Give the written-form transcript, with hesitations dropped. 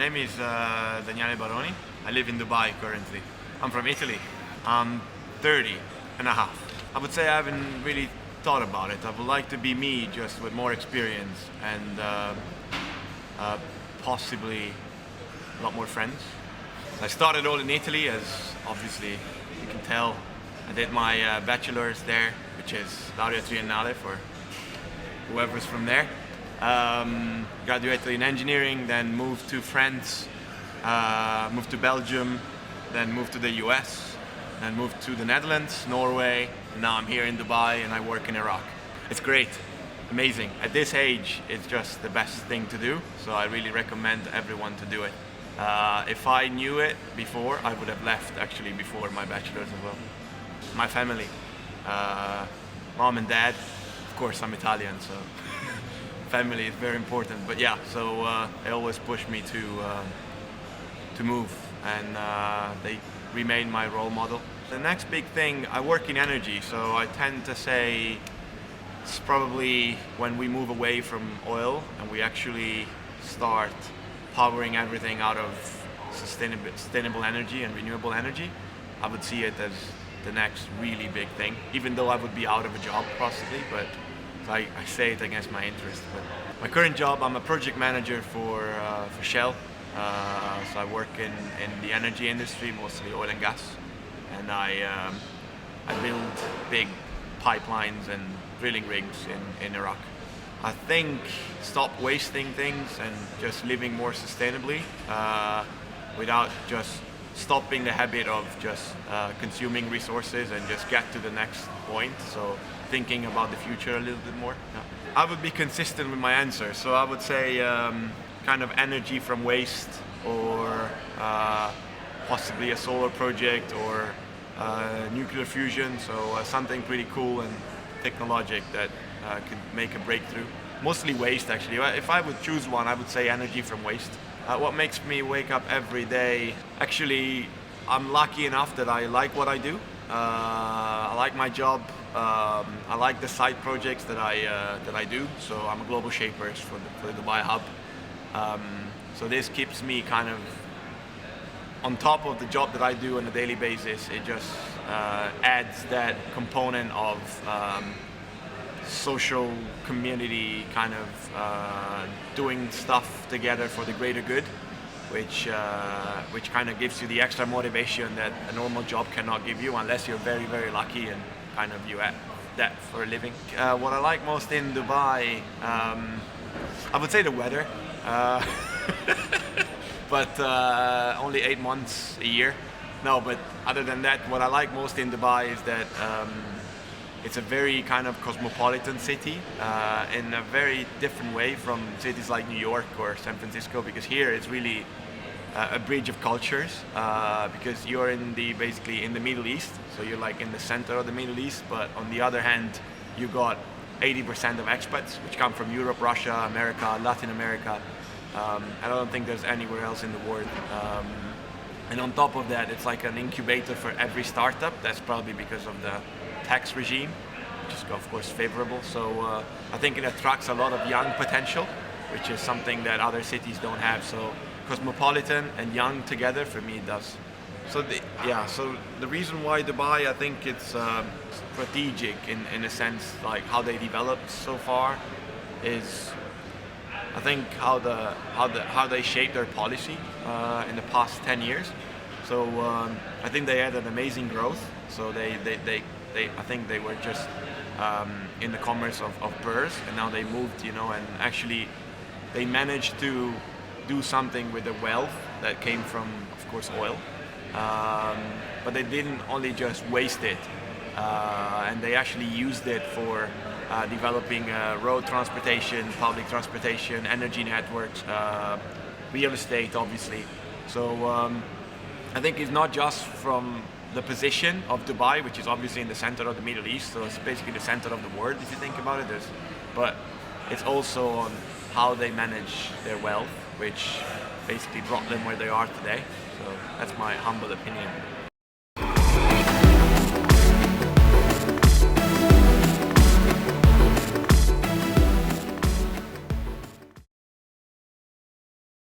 name is Daniele. I live in Dubai currently. I'm from Italy. I'm 30 and a half. I would say I haven't really thought about it. I would like to be me, just with more experience and possibly a lot more friends. I started all in Italy, as obviously you can tell. I did my bachelor's there, which is Laurea Triennale for whoever's from there. Graduated in engineering, then moved to France, moved to Belgium, then moved to the US, then moved to the Netherlands, Norway, and now I'm here in Dubai and I work in Iraq. It's great, amazing. At this age, it's just the best thing to do, so I really recommend everyone to do it. If I knew it before, I would have left actually before my bachelor's as well. My family, mom and dad, of course I'm Italian, so family is very important. But yeah, so they always push me to move, and they remain my role model. The next big thing, I work in energy, so I tend to say it's probably when we move away from oil and we actually start powering everything out of sustainable energy and renewable energy. I would see it as the next really big thing, even though I would be out of a job possibly, but I say it against my interest. But my current job, I'm a project manager for Shell. So I work in the energy industry, mostly oil and gas, and I build big pipelines and drilling rigs in Iraq. I think stop wasting things and just living more sustainably without just stopping the habit of just consuming resources and just get to the next point. So thinking about the future a little bit more. Yeah. I would be consistent with my answer. So I would say kind of energy from waste, or possibly a solar project, or nuclear fusion. So something pretty cool and technologic that could make a breakthrough. Mostly waste, actually. If I would choose one, I would say energy from waste. What makes me wake up every day? Actually, I'm lucky enough that I like what I do. I like my job. I like the side projects that I do. So I'm a global shaper for the Dubai hub. So this keeps me kind of on top of the job that I do on a daily basis. It just adds that component of social community, kind of doing stuff together for the greater good, which kind of gives you the extra motivation that a normal job cannot give you, unless you're very, very lucky and kind of you at that for a living. What I like most in Dubai, I would say the weather, but only 8 months a year. No, but other than that, what I like most in Dubai is that it's a very kind of cosmopolitan city in a very different way from cities like New York or San Francisco, because here it's really a bridge of cultures, because you're basically in the Middle East, so you're like in the center of the Middle East, but on the other hand, you got 80% of expats, which come from Europe, Russia, America, Latin America, and I don't think there's anywhere else in the world. And on top of that, it's like an incubator for every startup. That's probably because of the tax regime, which is of course favorable. So I think it attracts a lot of young potential, which is something that other cities don't have. So cosmopolitan and young together, for me, it does. So the reason why Dubai, I think it's strategic in a sense, like how they developed so far, is I think how they shape their policy in the past 10 years. So I think they had an amazing growth. So I think they were just in the commerce of pearls, and now they moved, and actually they managed to do something with the wealth that came from, of course, oil. But they didn't only just waste it, and they actually used it for developing road transportation, public transportation, energy networks, real estate, obviously. So I think it's not just from the position of Dubai, which is obviously in the center of the Middle East, so it's basically the center of the world if you think about it. But it's also on how they manage their wealth, which basically brought them where they are today. So that's my humble opinion.